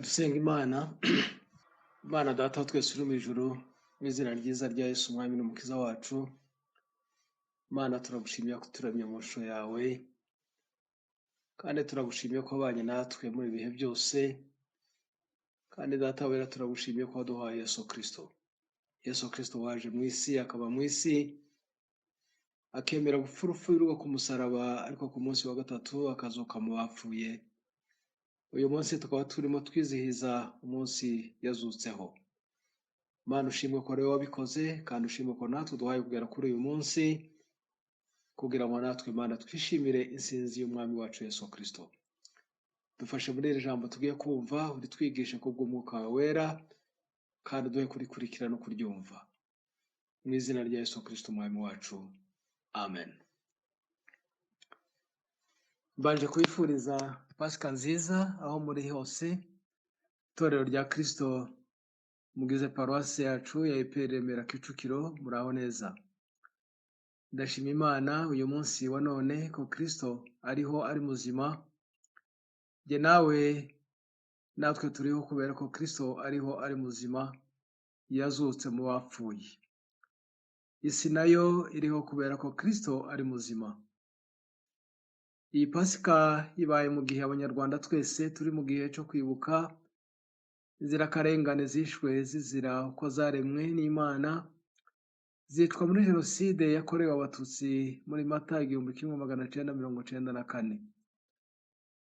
Dusenga Imana. Imana Data wa twese uri mu ijuru, mu izina ryiza rya Yesu umwami n'umukiza wacu. Imana turagushimiye ko turamye mu shusho yawe, kandi turagushimiye ko wabanye natwe muri ibihe byose, kandi Data wera turagushimiye ko waduhaye Yesu Kristo. Yesu Kristo waje mu isi, akaba mu isi, akemera gupfa urupfu rwo ku musaraba, ariko ku munsi wa gatatu akazuka mu bapfuye. Uyu munsi tukaba turimo twizihiza umunsi yazutseho. Mana ushimwe ko ari wowe wabikoze, kandi ushimwe ko natwe duhaye kugera kuri uyu munsi, kugira ngo natwe Mana twishimire insinzi y'umwami wacu Yesu Kristo. Dufashe muri iri jambo tugiye kumva, uritwigishe kubw'umwuka wawe wera, kandi duhe kurikurikira no kuryumva. Mu izina rya Yesu Kristo umwami wacu. Amen. Mbanje kwifuriza Pasika nziza aho muri hose. Itorero rya Kristo mugize paruwasi yacu ya EPR Remera Kicukiro, muraho neza. Ndashima Imana uyu munsi wa none ko Kristo ariho ari muzima. Jye nawe natwe turiho kubera ko Kristo ariho ari muzima, yazutse mu bapfuye. Isi nayo iriho kubera ko Kristo ari muzima. Iyi Pasika ibaye mu gihe Abanyarwanda twese turi mu gihe cyo kwibuka inzirakarengane zishwe zizira uko zaremwe n'Imana, zicwa muri Jenoside yakorewe Abatutsi muri Mata 1994.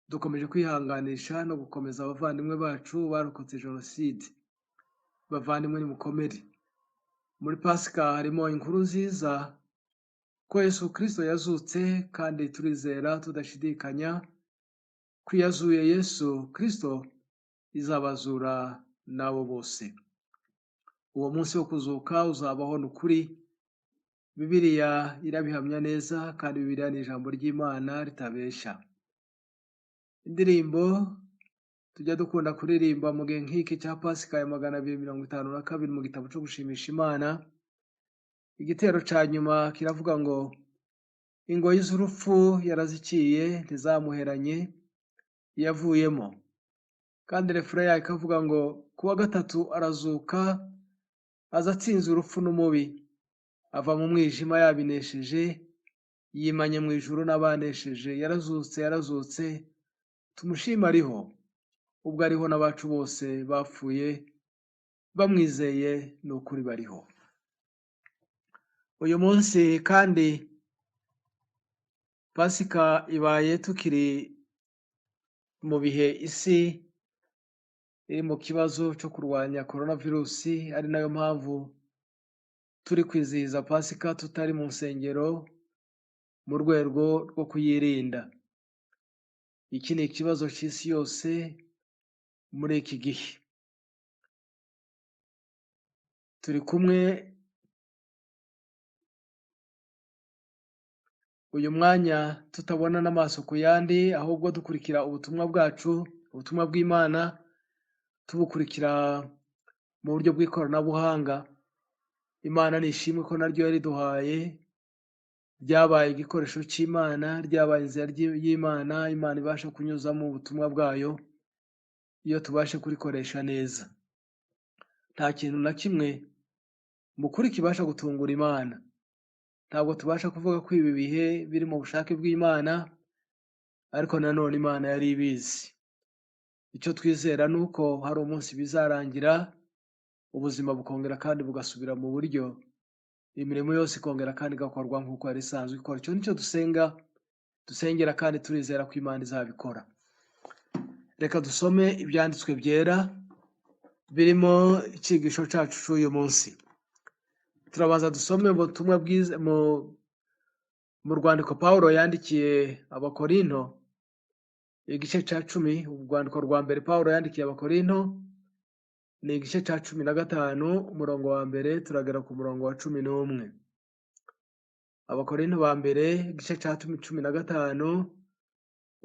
Dukomeje kwihanganisha no gukomeza abavandimwe bacu barokotse Jenoside. Bavandimwe nimukomere. Muri Pasika harimo inkuru nziza ko Yesu Kristo yazutse, kandi turizera tudashidikanya ko yazuye Yesu Kristo izabazura nabo bose. Uwo munsi wo kuzuka uzabaho n'ukuri. Bibiliya irabihamya neza, kandi Bibiliya ni ijambo ry'Imana ritabesha. Indirimbo tujya dukunda kuririmba mu gihe nk'iki cya Pasika ya 252 mu gitabo cyo gushimisha Imana, igitero ca nyuma kiravuga ngo ingoyi z'urupfu yaraziciye ntizamuheranye yavuyemo. Kandi refure yayo ikavuga ngo kuwa gatatu arazuka, aza atsinze urupfu n'umubi, ava mu mwijima yabinesheje, yimanye mu ijuru n'abanesheje. Yarazutse, tumushima ariho, ubwo ariho n'abacu bose bapfuye bamwizeye n'ukuri bariho. Uyu munsi kandi Pasika ibaye tukiri mu bihe isi iri mu kibazo cyo kurwanya coronavirusi, ari nayo mpamvu turi kwizihiza Pasika tutari mu nsengero mu rwego rwo kuyirinda. Iki ni ikibazo cy'isi yose muri iki gihe. Turi kumwe uyu mwanya tutabona n'amaso ku yandi, ahubwo dukurikira ubutumwa bwacu, ubutumwa bw'Imana, tubukurikira mu buryo bw'ikoranabuhanga. Imana nishimwe ko naryo yariduhaye, ryabaye igikoresho cy'Imana, ryabaye inzira y'Imana, Imana ibasha kunyuzamo ubutumwa bwayo iyo tubashe kurikoresha neza. Nta kintu na kimwe mu kuri kibasha gutungura Imana. Ntabwo tubasha kuvuga ko ibi bihe biri mu bushake bw'Imana, ariko nanone Imana yari ibizi. Icyo twizera ni uko hari umunsi bizarangira, ubuzima bukongera kandi bugasubira mu buryo, imirimo yose ikongera kandi igakorwa nk'uko yari isanzwe ikora. Icyo nicyo dusengera, kandi turizera ko Imana izabikora. Reka dusome ibyanditswe byera birimo icyigisho cyacu cy'uyu munsi. Turabanza dusome ubutumwa bwiza mu rwandiko Pawulo yandikiye Abakorinto, igice cya 10. Urwandiko rwa mbere Pawulo yandikiye Abakorinto ni igice cya 15, umurongo wa mbere turagera ku murongo wa 11. Abakorinto ba mbere igice cya 15,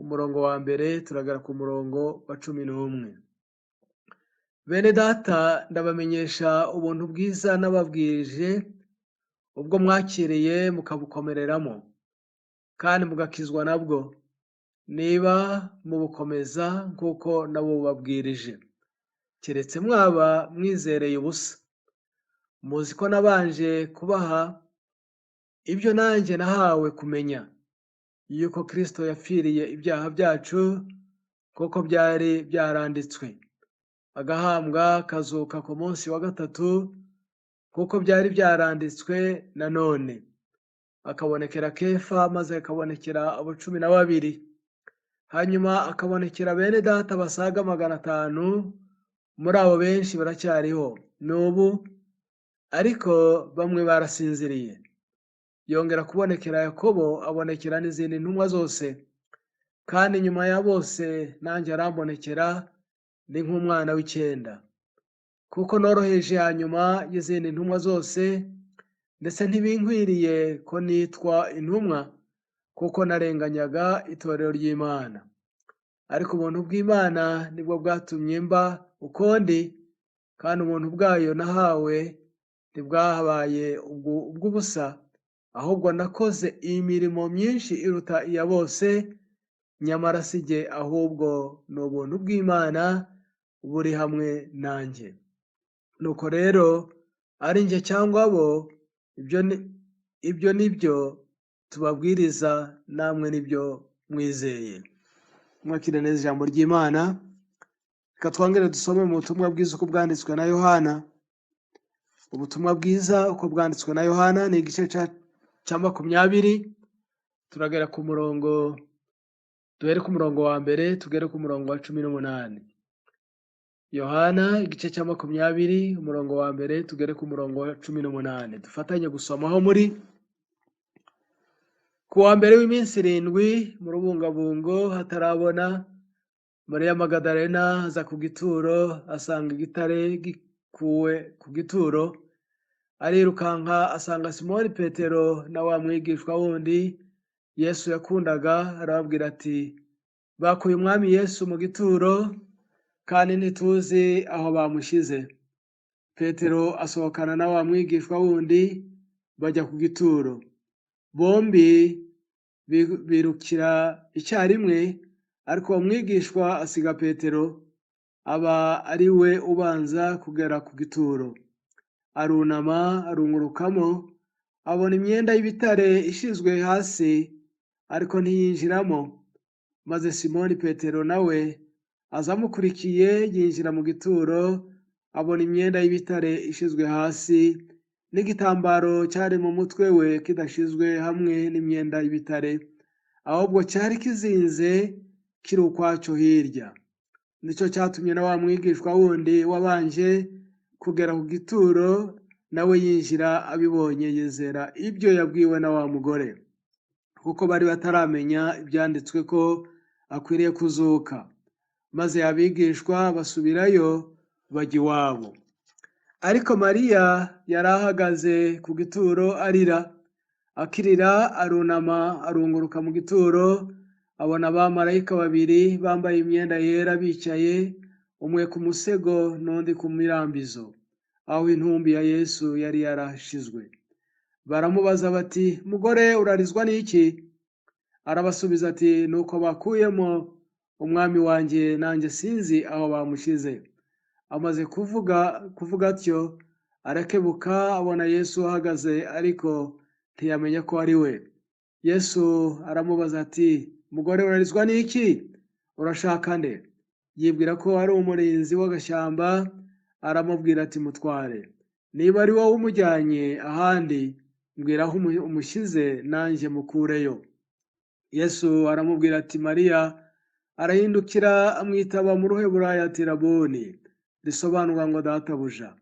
umurongo wa mbere turagera ku murongo wa 11. Bene data, ndabamenyesha ubuntu bwiza nababwirije, ubwo mwakiriye mukabukomereramo, kandi mugakizwa nabwo, niba mubukomeza nk'uko nabo babwirije. keretse mwaba mwizereye ubusa. Muzi ko nabanje kubaha ibyo nanjye nahawe kumenya, yuko Kristo yapfiriye ibyaha byacu kuko byari byaranditswe, agahambwa akazuka ku munsi wa gatatu kuko byari byaranditswe, nanone akabonekera Kefa, maze akabonekera abo 12, hanyuma akabonekera bene data basaga 500. Muri abo benshi baracyariho n'ubu, ariko bamwe barasinziriye. Yongera kubonekera Yakobo, abonekera n'izindi ntumwa zose, kandi nyuma ya bose nanjye arambonekera ni nk'umwana w'icyenda, kuko noroheje hanyuma y'izindi ntumwa zose, ndetse ntibinkwiriye ko nitwa intumwa, kuko narenganyaga itorero ry'Imana. Ariko ubuntu bw'Imana nibwo bwatumye mba uko ndi, kandi ubuntu bwayo nahawe ntibwabaye ubw'ubusa, ahubwo nakoze imirimo myinshi iruta iya bose, nyamara si jye, ahubwo ni ubuntu bw'Imana buri hamwe nanjye. Nuko rero ari njye cyangwa bo, ibyo nibyo tubabwiriza, namwe nibyo mwizeye. Mwakire neza ijambo ry'Imana. Reka twongere dusome mu butumwa bwiza uko bwanditswe na Yohana. Ubutumwa bwiza uko bwanditswe na Yohana ni igice cya 20. Turagera ku murongo, duhere ku murongo wa mbere tugere ku murongo wa 18. Yohana igice cya 20 umurongo wa mbere tugere ku murongo wa 18. Dufatanye gusomaho muri ku wa mbere w'iminsi 7 mu rubungabungo hatarabona, Mariya Magadalena aza ku gituro, asanga igitare gikuwe ku gituro. Arirukanka asanga Simoni Petero na wa mwigishwa wundi Yesu yakundaga, arababwira ati, bakuye umwami Yesu mu gituro, kandi ntituzi aho bamushize. Petero asohokana na wa mwigishwa wundi, bajya ku gituro. Bombi birukira icyarimwe, ariko uwo mwigishwa asiga Petero, aba ari we ubanza kugera ku gituro. Arunama arungurukamo, abona imyenda y'ibitare ishizwe hasi, ariko ntiyinjiramo. Maze Simoni Petero nawe azamukurikiye, yinjira mu gituro, abona imyenda y'ibitare ishizwe hasi, n'igitambaro cyari mu mutwe we kidashizwe hamwe n'imyenda y'ibitare, ahubwo cyari kizinze kiri ukwaco hirya. Nicyo cyatumye na wa mwigishwa wundi wabanje kugera ku gituro nawe yinjira, abibonye yizera ibyo yabwiwe na wa mugore, kuko bari bataramenya ibyanditswe ko akwiriye kuzuka. Maze abigishwa basubirayo bajya iwabo. Ariko Mariya yari ahagaze ku gituro arira. Akirira arunama arunguruka mu gituro, abona abamarayika 2 bambaye imyenda yera bicaye, umwe ku musego n'undi ku mirambizo, aho intumbi ya Yesu yari yarashizwe. Baramubaza bati, mugore, urarizwa n'iki? Arabasubiza ati, nuko bakuyemo umwami wanjye, nanjye sinzi aho bamushize. Amaze kuvuga atyo, arakebuka abona Yesu ahagaze, ariko ntiyamenya ko ari we. Yesu aramubaza ati, mugore, urarizwa n'iki? Urashaka nde? Yibwira ko ari umurinzi w'agashyamba, aramubwira ati, mutware, niba ari wowe umujyanye ahandi, mbwira aho umushyize nanjye mukureyo. Yesu aramubwira ati, Mariya. Arahindukira amwitaba mu ruheburayo ati, Raboni, risobanurwa ngo databuja.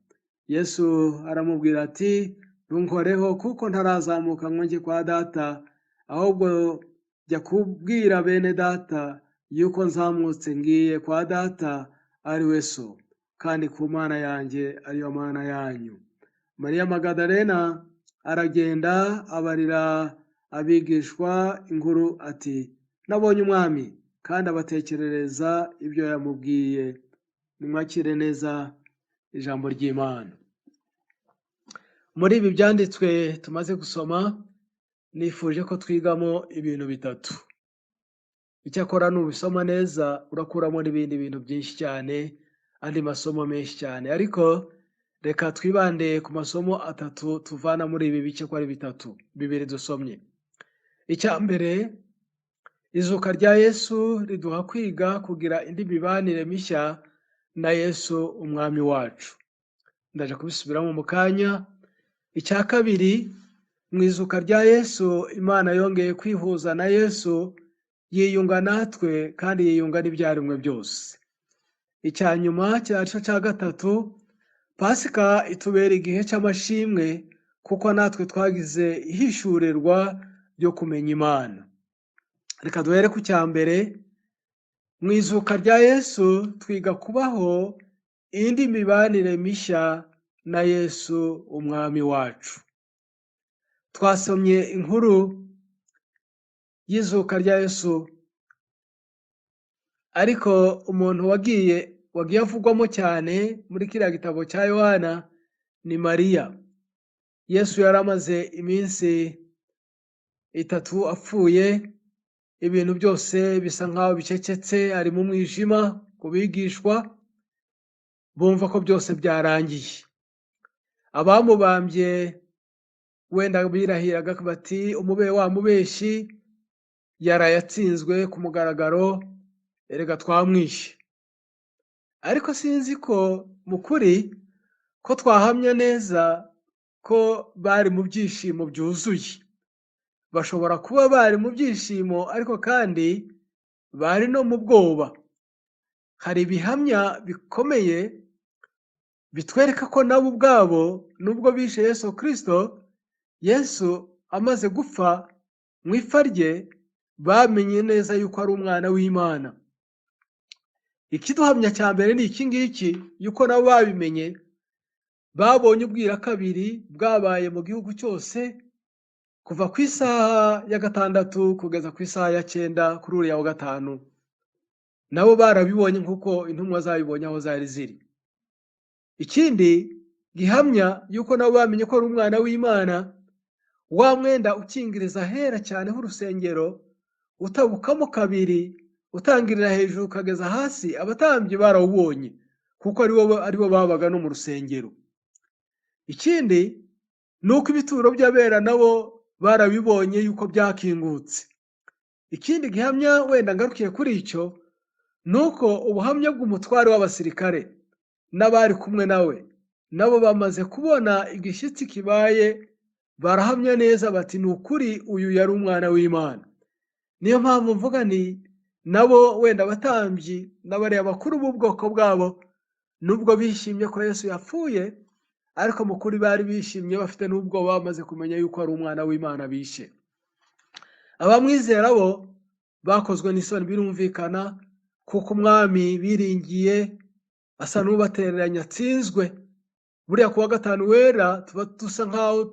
Yesu aramubwira ati, ntunkoreho, kuko ntarazamuka ngo njye kwa data, ahubwo jya kubwira bene data yuko nzamutse ngiye kwa data ari we so, kandi ku Mana yanjye ariyo Mana yanyu. Mariya Magadalena aragenda abarira abigishwa inkuru ati, nabonye umwami, kandi abatekerereza ibyo yamubwiye. Nimwakire neza ijambo ry'Imana. Muri ibi byanditswe tumaze gusoma, nifuje ko twigamo ibintu bitatu. Icyakora nubisoma neza urakuramo n'ibindi bintu byinshi cyane, andi masomo menshi cyane, ariko reka twibande ku masomo atatu tuvana muri ibi bice ko ari bitatu bibiri dusomye. Icya mbere, izuka rya Yesu riduha kwiga kugira indi mibanire mishya na Yesu umwami wacu. Ndaje kubisubiramo mu kanya. Icya kabiri, mu izuka rya Yesu Imana yongeye kwihuza na Yesu, yiyunga natwe kandi yiyunga n'ibyaremwe byose. Icya nyuma cyacu cya gatatu, Pasika itubera igihe cy'amashimwe kuko natwe twagize ihishurirwa ryo kumenya Imana. Reka duhere ku cya mbere. Mu izuka rya Yesu twiga kubaho indi mibanire mishya na Yesu umwami wacu. Twasomye inkuru y'izuka rya Yesu, ariko umuntu wagiye avugwamo cyane muri kiriya gitabo cya Yohana ni Mariya. Yesu yari amaze iminsi 3 apfuye, ibintu byose bisa nkaho bicecetse, ari mu mwijima ku bigishwa, bumva ko byose byarangiye. Abamubambye wenda birahiraga bati umube wa mubeshi yarayatsinzwe ku mugaragaro, erega twamwishe. Ariko sinzi ko mukuri ko twahamya neza ko bari mu byishimo byuzuye. Bashobora kuba bari mu byishimo ariko kandi bari no mu bwoba. Hari ibihamya bikomeye bitwereka ko nabo ubwabo nubwo bishe Yesu Kristo, Yesu amaze gupfa mu ipfa rye bamenye neza yuko ari umwana w'Imana. Ikiduhamya cya mbere ni iki ngiki, yuko nabo babimenye, babonye ubwira kabiri bwabaye mu gihugu cyose kuva ku isaha ya 6 kugeza ku isaha ya 9 kuri uriya wa 5. Nabo barabibonye nk'uko intumwa zabibonye aho zari ziri. Ikindi gihamya yuko nabo bamenye ko ari umwana w'Imana, wa mwenda ukingiriza hera cyane h'urusengero utabukamo kabiri, utangirira hejuru ukageza hasi, abatambyi barawubonye kuko aribo babaga no mu rusengero. Ikindi nuko ibituro by'abera nabo barabibonye yuko byakingutse. Ikindi gihamya wenda ngarukiye kuri icyo, nuko ubuhamya bw'umutware w'abasirikare n'abari kumwe nawe nabo bamaze kubona igishyitsi kibaye, barahamya neza bati ni ukuri uyu yari umwana w'Imana. Niyo mpamvu mvuga ni nabo wenda abatambyi n'abariya bakuru b'ubwoko bwabo nubwo bishimye ko Yesu yapfuye, ariko mu kuri bari bishimye bafite n'ubwo bamaze kumenya yuko ari umwana w'Imana bishe. Abamwizera bo bakozwe n'isoni birumvikana, kuko umwami biringiye asa n'ubatereranya atsinzwe. Buriya kuwa 5 wera tuba dusa nkaho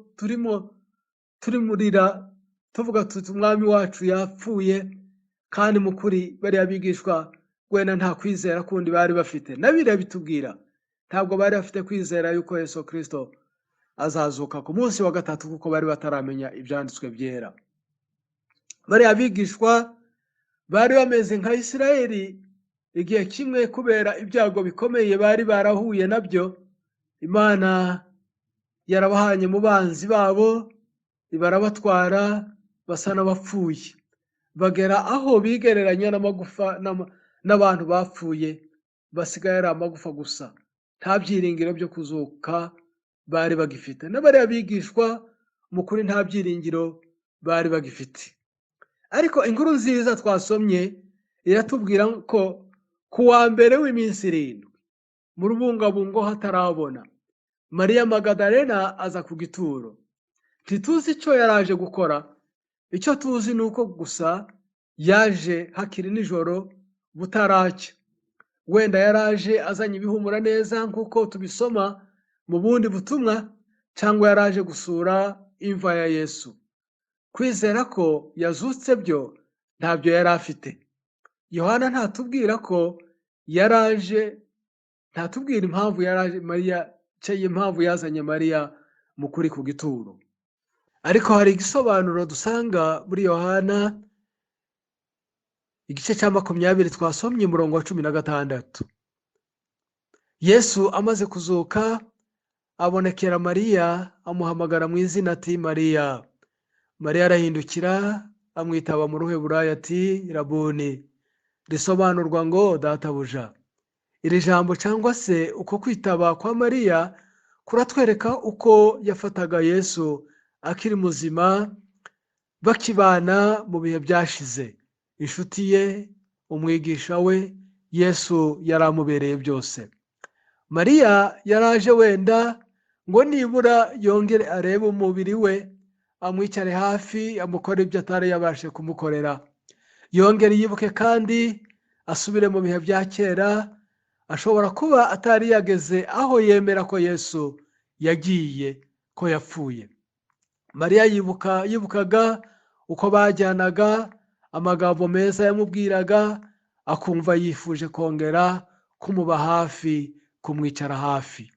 turimurira tuvuga tuti umwami wacu yapfuye, kandi mu kuri bariya bigishwa wenda nta kwizera kundi bari bafite. Nabira bitubwira ntabwo bari bafite kwizera yuko Yesu Kristo azazuka ku munsi wa 3 kuko bari bataramenya ibyanditswe byera. Bariya bigishwa bari bameze nka Isirayeli igihe kimwe kubera ibyago bikomeye bari barahuye nabyo. Imana yarabahanye mu banzi babo, barabatwara basa n'abapfuye, bagera aho bigereranya n'amagufa n'abantu bapfuye, basigaye ari amagufa gusa, nta byiringiro byo kuzuka bari bagifite. N'abariya bigishwa mu kuri nta byiringiro bari bagifite. Ariko inkuru nziza twasomye iratubwira ko ku wa mbere w'iminsi 7 mu rubungabungo hatarabona, Mariya Magadalena aza ku gituro. Ntituzi icyo yaraje gukora, icyo tuzi ni uko gusa yaje hakiri nijoro butaracya. Wenda yaraje azanye ibihumura neza nk'uko tubisoma mu bundi butumwa, cyangwa yaraje gusura imva ya Yesu. Kwizera ko yazutse byo ntabyo yari afite. Yohana ntatubwira ko yaraje, ntatubwira impamvu yaraje Mariya, impamvu yazanye Mariya mu kuri ku gituro. Ariko hari igisobanuro dusanga muri Yohana igice cya 20 twasomye umurongo wa 16. Yesu amaze kuzuka abonekera Mariya, amuhamagara mu izina ati Mariya. Mariya arahindukira amwitaba mu ruheburayo ati Rabuni, risobanurwa ngo databuja. Iri jambo cyangwa se uko kwitaba kwa Mariya kuratwereka uko yafataga Yesu akiri muzima, bakibana mu bihe byashize. Inshuti ye, umwigisha we, Yesu yari amubereye byose. Mariya yaraje wenda ngo nibura yongere arebe umubiri we, amwicare hafi, amukore ibyo atari yabashe kumukorera. Yongere yibuke kandi asubire mu bihe bya kera, ashobora kuba atari yageze aho yemera ko Yesu yagiye, ko yapfuye. Mariya yibukaga uko bajyanaga, amagambo meza yamubwiraga, akumva yifuje kongera kumuba hafi, kumwicara hafi.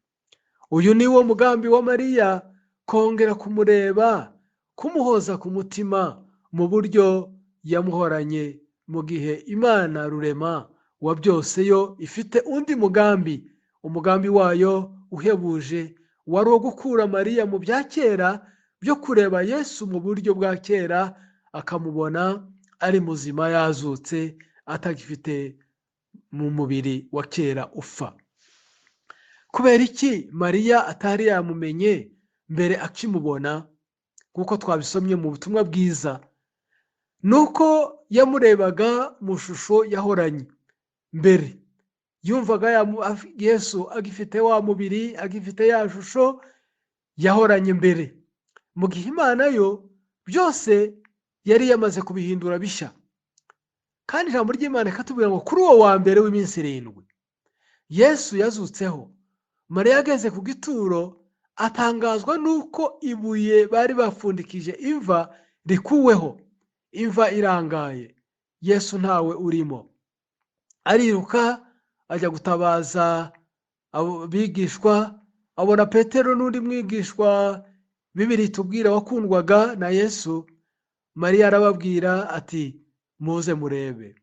Uyu ni wo mugambi wa Mariya, kongera kumureba, kumuhoza ku mutima mu buryo yamuhoranye mu gihe Imana rurema wa byose yo ifite undi mugambi. Umugambi wayo uhebuje wari uwo gukura Mariya mu bya kera byo kureba Yesu mu buryo bwa kera, akamubona ari muzima yazutse, atagifite mu mubiri wa kera ufa. Kubera iki Mariya atari yamumenye mbere akimubona? Kuko twabisomye mu butumwa bwiza, nuko yamurebaga mu shusho yahoranye mbere. Yumvaga Yesu agifite wa mubiri, agifite ya shusho yahoranye mbere, mu gihe Imana yo byose yari yamaze kubihindura bishya. Kandi ijambo ry'Imana ikatubwira ngo kuri uwo wa mbere w'iminsi 7 Yesu yazutseho. Mariya ageze ku gituro atangazwa nuko ibuye bari bapfundikije imva rikuweho, imva irangaye, Yesu ntawe urimo. Ariruka ajya gutabaza abigishwa, abona Petero n'undi mwigishwa Bibiri tubwira wakundwaga na Yesu. Mariya arababwira ati muze murebe.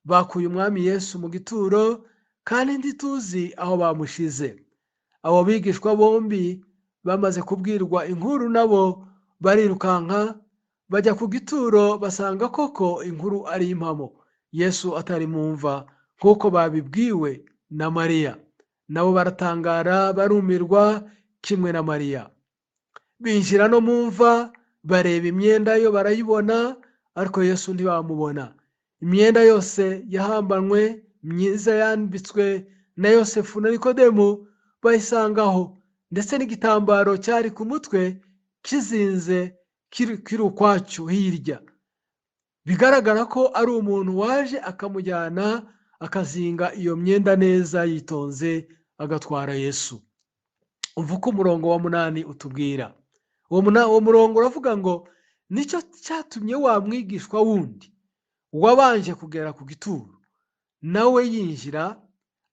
Bakuye umwami Yesu mu gituro kandi ntituzi aho bamushize. Abo bigishwa bombi bamaze kubwirwa inkuru, nabo barirukanka bajya ku gituro, basanga koko inkuru ari impamo, Yesu atari mu mva nk'uko babibwiwe na Mariya. Nabo baratangara barumirwa kimwe na Mariya. Binjira no mu mva, bareba imyenda yo barayibona, ariko Yesu ntibamubona. Imyenda yose yahambanwe myiza yambitswe na Yosefu na Nikodemu bayisangaho, ndetse n'igitambaro cyari ku mutwe kizinze kiri ukwacyo hirya. Bigaragara ko ari umuntu waje akamujyana akazinga iyo myenda neza yitonze agatwara Yesu. Umva uko umurongo wa 8 utubwira. Uwo murongo uravuga ngo nicyo cyatumye wa mwigishwa wundi wabanje kugera ku gituro nawe yinjira,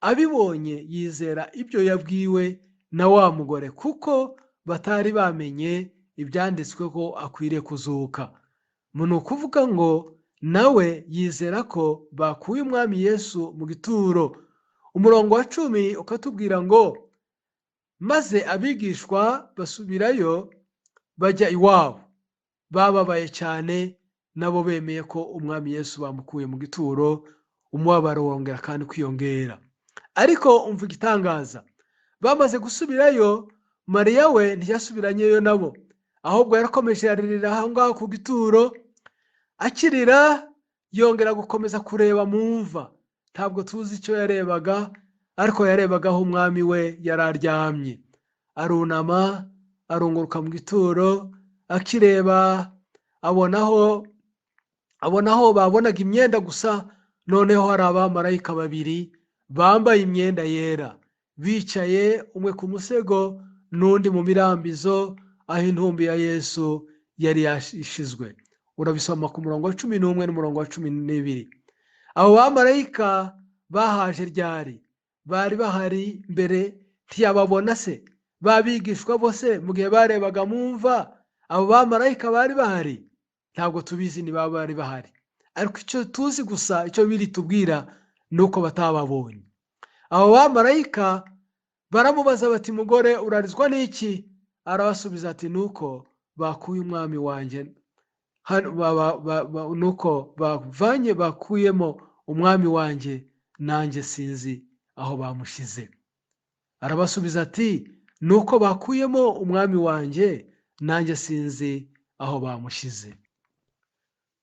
abibonye yizera ibyo yabwiwe na wa mugore, kuko batari bamenye ibyanditswe ko akwiriye kuzuka. Ni ukuvuga ngo nawe yizera ko bakuye umwami Yesu mu gituro. Umurongo wa 10 ukatubwira ngo maze abigishwa basubirayo bajya iwabo, bababaye cyane, nabo bemeye ko umwami Yesu bamukuye mu gituro. Umubabaro wongera kandi kwiyongera. Ariko umva igitangaza, bamaze gusubirayo, Mariya we ntiyasubiranyeyo nabo, ahubwo yarakomeje yaririra aho ngaho ku gituro. Akirira yongera gukomeza kureba mu mva. Ntabwo tuzi icyo yarebaga, ariko yarebaga aho umwami we yararyamye. Arunama arunguruka mu gituro, akireba abonaho babonaga imyenda gusa. Noneho hari abamarayika 2 bambaye imyenda yera, bicaye umwe ku musego n'undi mu mirambizo aho intumbi ya Yesu yari yashizwe. Urabisoma ku murongo wa 11 n'umurongo wa 12. Abo bamarayika bahaje ryari? Bari bahari mbere ntiyababona se? Babigishwa bose mu gihe barebaga mu mva, abo bamarayika bari bahari? Ntabwo tubizi niba bari bahari, ariko icyo tuzi gusa, icyo biri tubwira nuko batababonye. Abo bamarayika baramubaza bati mugore urarizwa n'iki? Arabasubiza ati nuko bakuye umwami wanjye nuko bakuyemo umwami wanjye nanjye sinzi aho bamushize. Arabasubiza ati nuko bakuyemo umwami wanjye nanjye sinzi aho bamushize.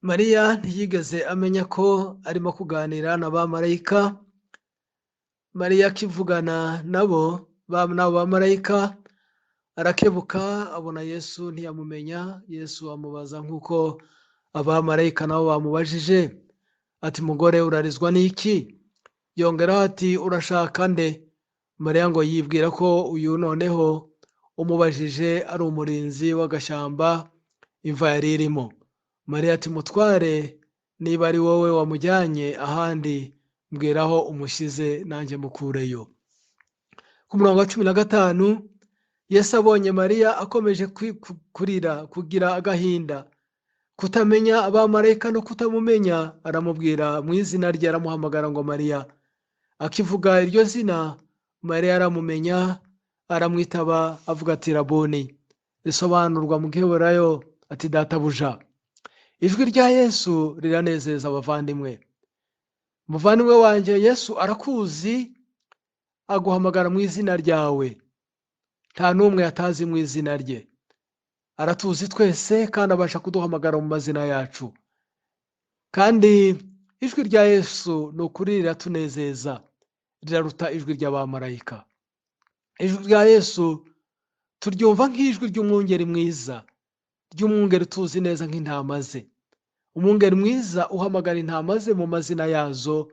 Mariya ntiyigeze amenya ko arimo kuganira n'abamarayika. Mariya akivugana nabo bamarayika arakebuka abona Yesu ntiyamumenya. Yesu amubaza nk'uko abamarayika nabo bamubajije ati mugore urarizwa n'iki? Yongeraho ati urashaka nde? Mariya ngo yibwira ko uyu noneho umubajije ari umurinzi w'agashyamba imva yari irimo. Mariya ati mutware, niba ari wowe wamujyanye ahandi mbwira aho umushyize nanjye mukureyo. Ku murongo wa 15 Yesu abonye Mariya akomeje kurira, kugira agahinda, kutamenya abamarayika no kutamumenya, aramubwira mu izina rye, aramuhamagara ngo Mariya. Akivuga iryo zina Mariya aramumenya, aramwitaba avuga ati Rabuni, risobanurwa mu Giheburayo ati databuja. Ijwi rya Yesu riranezeza abavandimwe. Muvandimwe wanjye, Yesu arakuzi, aguhamagara mu izina ryawe. Nta n'umwe atazi mu izina rye. Aratuzi twese kandi abasha kuduhamagara mu mazina yacu. Kandi ijwi rya Yesu ni ukuri riratunezeza, riraruta ijwi ry'abamarayika. Ijwi rya Yesu turyumva nk'ijwi ry'umwungeri mwiza, ry'umwungeri tuzi neza nk'intama ze. Umwungeri mwiza uhamagara intama ze mu mazina yazo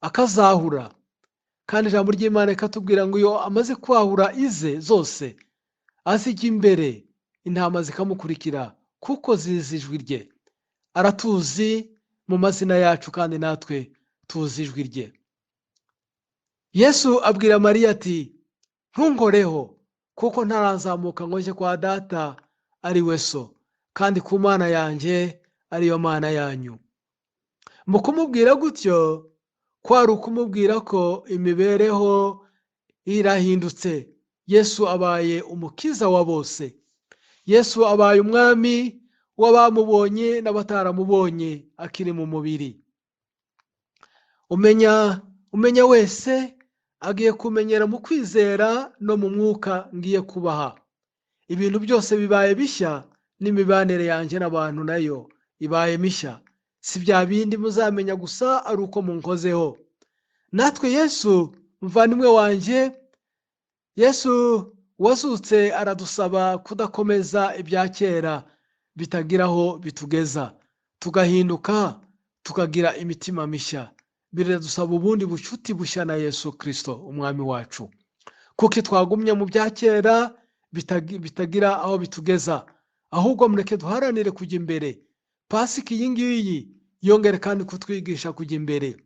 akazahura. Kandi ijambo ry'Imana rikatubwira ngo iyo amaze kwahura ize zose azijya imbere, intama zikamukurikira kuko zizi ijwi rye. Aratuzi mu mazina yacu kandi natwe tuzi ijwi rye. Yesu abwira Mariya ati ntunkoreho kuko ntarazamuka ngo njye kwa data ari we so, kandi ku Mana yanjye ariyo Mana yanyu. Mu kumubwira gutyo kwari ukumubwira ko imibereho irahindutse. Yesu abaye umukiza wa bose. Yesu abaye umwami w'abamubonye n'abataramubonye akiri mu mubiri. Umenya wese agiye kumenyera mu kwizera no mu mwuka ngiye kubaha. Ibintu byose bibaye bishya, n'imibanire yanjye n'abantu nayo ibaye mishya. Si bya bindi muzamenya gusa ari uko munkozeho. Natwe Yesu muvandimwe wanjye, Yesu wazutse aradusaba kudakomeza ibya kera bitagiraho bitugeza, tugahinduka tukagira imitima mishya. Biradusaba ubundi bucuti bushya na Yesu Kristo umwami wacu. Kuko twagumye mu bya kera bitagira aho bitugeza, ahubwo mureke duharanire kujya imbere. Pasika iyi ngiyi yongere kandi kutwigisha kujya imbere.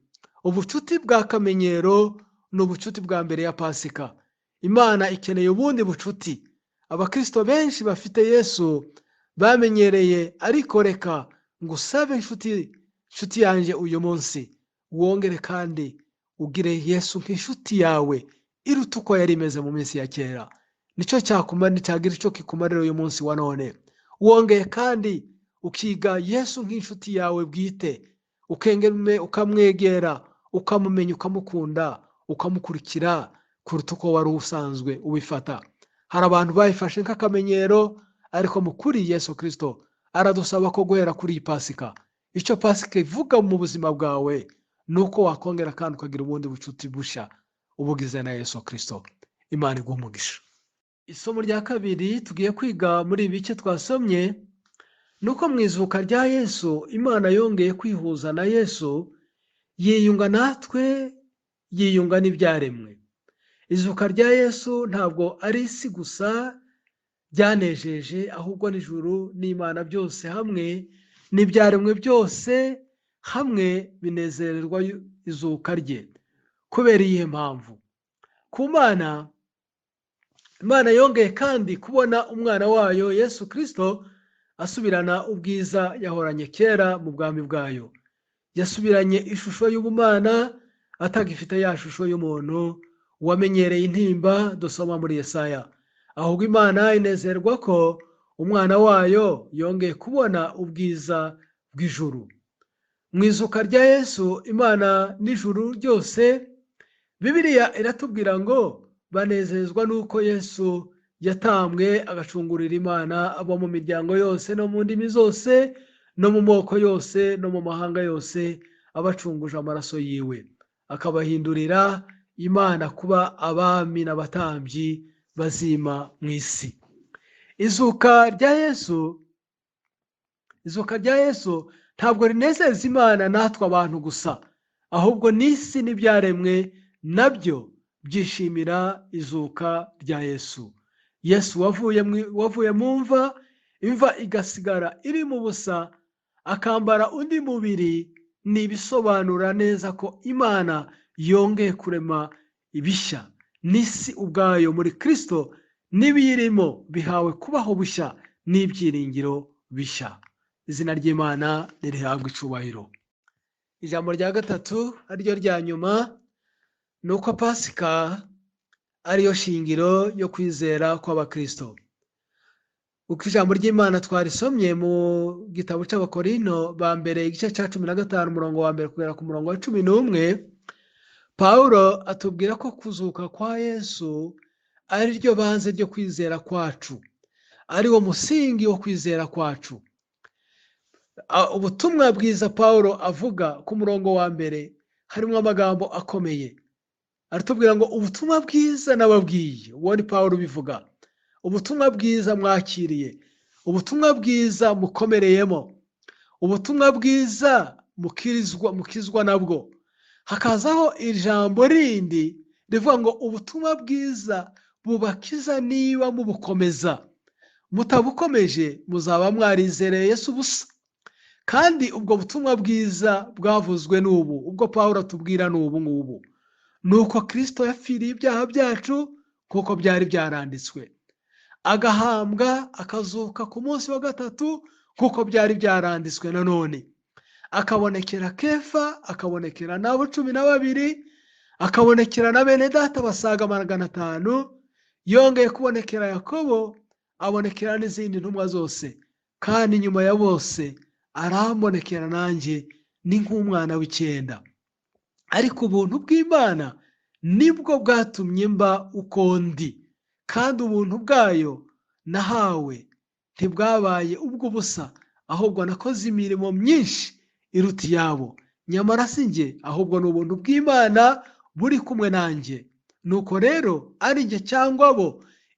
Ubucuti bwa kamenyero ni ubucuti bwa mbere ya Pasika. Imana ikeneye ubundi bucuti. Abakristo benshi bafite Yesu bamenyereye, ariko reka ngusabe inshuti yanjye uyu munsi, wongere kandi ugire Yesu nk'inshuti yawe iruta uko yari imeze mu minsi ya kera. Nicyo cyagira icyo kikumarira uyu munsi wa none. Wongeye kandi ukiga Yesu nk'inshuti yawe bwite, ukamwegera, ukamumenya, ukamukunda, ukamukurikira kuruta uko wari usanzwe ubifata. Hari abantu bayifashe nk'akamenyero, ariko mu kuri Yesu Kristo aradusaba ko guhera kuri iyi Pasika, icyo Pasika ivuga mu buzima bwawe nuko wakongera kandi ukagira ubundi bucuti bushya ubugize na Yesu Kristo. Imana iguhe umugisha. Isomo rya kabiri tugiye kwiga muri ibi bice twasomye nuko mu izuka rya Yesu Imana yongeye kwihuza na Yesu, yiyunga natwe, yiyunga n'ibyaremwe. Izuka rya Yesu ntabwo ari isi gusa byanejeje, ahubwo n'ijuru n'Imana byose hamwe n'ibyaremwe byose hamwe binezererwa izuka rye. Kubera iyihe mpamvu? Ku Mana, Imana yongeye kandi kubona umwana wayo Yesu Kristo asubirana ubwiza yahoranye kera mu bwami bwayo. Yasubiranye ishusho y'ubumana atagifite ya shusho y'umuntu, wamenyereye intimba dusoma muri Yesaya. Ahubwo Imana inezerwa ko umwana wayo yongeye kubona ubwiza bw'ijuru. Mu izuka rya Yesu, Imana n'ijuru ryose, Bibiliya iratubwira ngo banezezwa n'uko Yesu yatambwe agacungurira Imana abo mu miryango yose no mu ndimi zose no mu moko yose no mu mahanga yose, abacunguje amaraso yiwe, akabahindurira Imana kuba abami n'abatambyi bazima mu isi. Izuka rya Yesu ntabwo rinezeza Imana natwe abantu gusa, ahubwo n'isi n'ibyaremwe nabyo byishimira izuka rya Yesu. Yesu wavuye mu mva, imva igasigara iri mu busa, akambara undi mubiri, ni ibisobanura neza ko Imana yongeye kurema ibishya, n'isi ubwayo muri Kristo n'ibiyirimo bihawe kubaho bushya n'ibyiringiro bishya. Izina ry'Imana nirihabwe icubahiro. Ijambo rya gatatu ariryo rya nyuma ni uko Pasika ariyo shingiro yo kwizera kw'Abakristo. Uko ijambo ry'Imana twarisomye mu gitabo cy'Abakorinto ba mbere igice cya 15 umurongo wa mbere kugera ku murongo wa 11, Pawulo atubwira ko kuzuka kwa Yesu ari ryo banze ryo kwizera kwacu, ari wo musingi wo kwizera kwacu. Ubutumwa bwiza Pawulo avuga ku murongo wa mbere harimo amagambo akomeye. Aratubwira ngo ubutumwa bwiza nababwiye, uwo ni Pawulo bivuga. Ubutumwa bwiza mwakiriye, ubutumwa bwiza mukomereyemo, ubutumwa bwiza mukizwa nabwo. Hakazaho ijambo rindi rivuga ngo ubutumwa bwiza bubakiza niba mubukomeza, mutabukomeje muzaba mwarizereye Yesu busa. Kandi ubwo butumwa bwiza bwavuzwe n'ubu, ubwo Pawulo atubwira n'ubu ngubu, nuko Kristo yapfiriye ibyaha byacu kuko byari byaranditswe, agahambwa akazuka ku munsi wa gatatu kuko byari byaranditswe nanone, akabonekera Kefa, akabonekera n'abo 12, akabonekera na bene data basaga 500, yongeye kubonekera Yakobo, abonekera n'izindi ntumwa zose, kandi nyuma ya bose arambonekera nanjye ni nk'umwana w'icyenda. Ariko ubuntu bw'Imana nibwo bwatumye mba uko ndi, kandi ubuntu bwayo nahawe ntibwabaye ubw'ubusa, ahubwo nakoze imirimo myinshi iruta iyabo. Nyamara si njye, ahubwo ni ubuntu bw'Imana buri kumwe nanjye. Nuko rero ari njye cyangwa bo,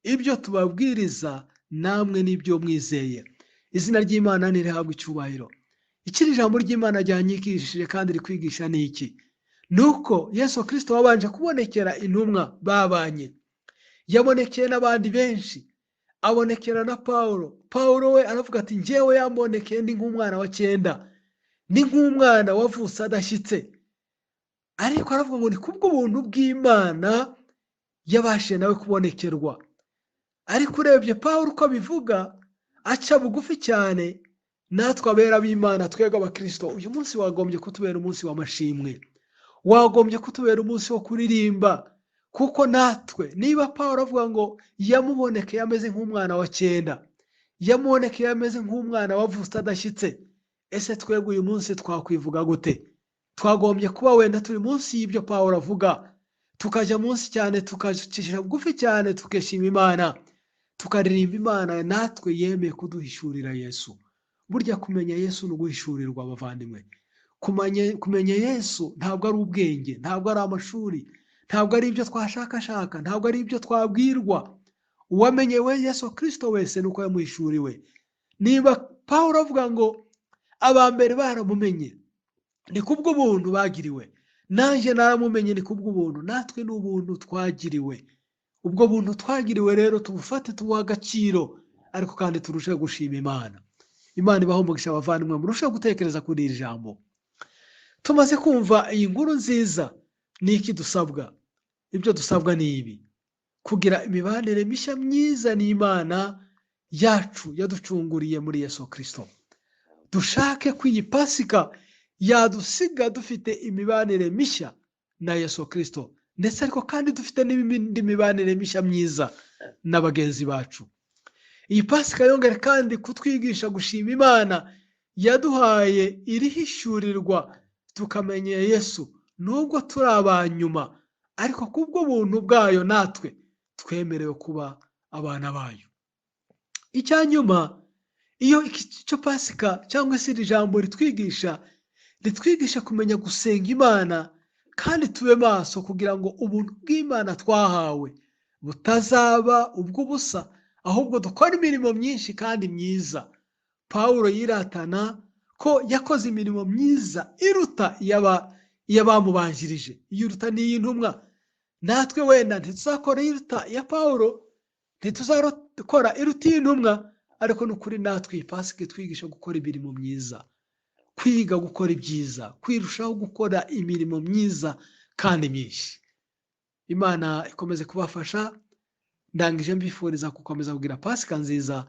ibyo tubabwiriza namwe n'ibyo mwizeye. Izina ry'Imana nirihabwe icyubahiro. Ikiri ijambo ry'Imana ryanyigishije kandi rikwigisha ni iki? Nuko Yesu Kristo wabanje kubonekera intumwa babanye, yabonekeye n'abandi benshi, abonekera na Pawulo. Pawulo we aravuga ati njyewe yambonekeye ndi nk'umwana wa 9, ni nk'umwana wavutse adashyitse. Ariko aravuga ngo ni kubw'ubuntu bw'Imana yabashe nawe kubonekerwa. Ariko urebye Pawulo uko bivuga, aca bugufi cyane. Natwe abera b'Imana, twebwe Abakristo, uyu munsi wagombye kutubera umunsi w'amashimwe, wagombye kutubera umunsi wo kuririmba, kuko natwe niba Pawulo avuga ngo yamubonekeye ameze nk'umwana wa 9, yamubonekeye ameze nk'umwana wavutse adashyitse, ese twebwe uyu munsi twakwivuga gute? Twagombye kuba wenda turi munsi y'ibyo Pawulo avuga, tukajya munsi cyane, tukacisha bugufi cyane, tukeshima Imana, tukaririmba Imana natwe yemeye kuduhishurira Yesu. Burya kumenya Yesu no guhishurirwa abavandimwe. Kumenya Yesu ntabwo ari ubwenge, ntabwo ari amashuri, ntabwo ari ibyo twashakashaka, ntabwo ari ibyo twabwirwa. Uwamenye we Yesu Kristo wese nuko yamuhishuriwe. Niba Pawulo avuga ngo abambere baramumenye, ni kubw'ubuntu bagiriwe. Nanjye naramumenye ni kubw'ubuntu, natwe n'ubuntu twagiriwe. Ubwo buntu twagiriwe rero tubufate tubuha agaciro, ariko kandi turusheho gushima Imana. Imana ibaho umugisha abavandimwe, murusheho gutekereza kuri iri jambo. Tumaze kumva iyi nkuru nziza, ni iki dusabwa? Ibyo dusabwa ni ibi: kugira imibanire mishya myiza n'Imana yacu yaducunguriye muri Yesu Kristo. Dushake ko iyi Pasika yadusiga dufite imibanire mishya na Yesu Kristo, ndetse ariko kandi dufite n'indi mibanire mishya myiza na bagenzi bacu. Iyi Pasika yongera kandi kutwigisha gushima Imana yaduhaye irihishurirwa tukamenya Yesu, nubwo turi abanyuma ariko kubwo buntu bwayo natwe twemerewe kuba abana bayo. Icyanyuma, iyo icyo Pasika cyangwa se iri jambo ritwigisha kumenya gusenga Imana kandi tube maso kugira ngo ubuntu bw'Imana twahawe butazaba ubw'ubusa, ahubwo dukora imirimo myinshi kandi myiza. Pawulo yiratana ko yakoze imirimo myiza iruta iy'abamubanjirije, iruta n'iy'intumwa. Natwe wenda ntituzakora iruta iya Pawulo, ntituzakora iruta iy'intumwa, ariko n'ukuri natwe iyi Pasika itwigisha gukora imirimo myiza, kwiga gukora ibyiza, kwirushaho gukora imirimo myiza kandi myinshi. Imana ikomeze kubafasha. Ndangije mbifuriza gukomeza kugira Pasika nziza,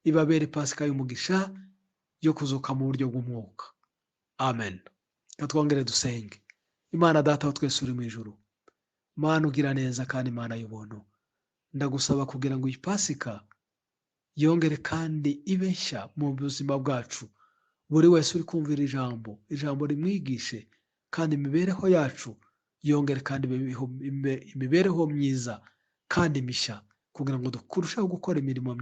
ibabere Pasika y'umugisha yo kuzuka mu buryo bw'umwuka. Amen. Twongere dusenge. Imana Data wa twese uri mu ijuru, Mana ugira neza kandi Imana y'ubuntu, ndagusaba kugira ngo iyi Pasika yongere kandi ibe nshya mu buzima bwacu. Buri wese uri kumvira ijambo rimwigishe, kandi imibereho yacu yongere kandi imibereho myiza kandi mishya, kugira ngo dukurusheho gukora imirimo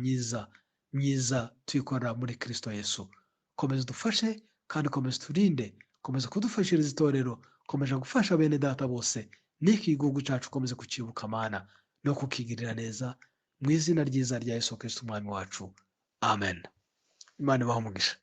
myiza tuyikorera muri Kristo Yesu. Komeza dufashe kandi komeza turinde, komeza kudufashiriza itorero, komeza gufasha bene data bose, n'iki gihugu cyacu komeza kukibuka Mana no kukigirira neza, mu izina ryiza rya Yesu Kristo umwami wacu. Amen. Imana ibahe umugisha.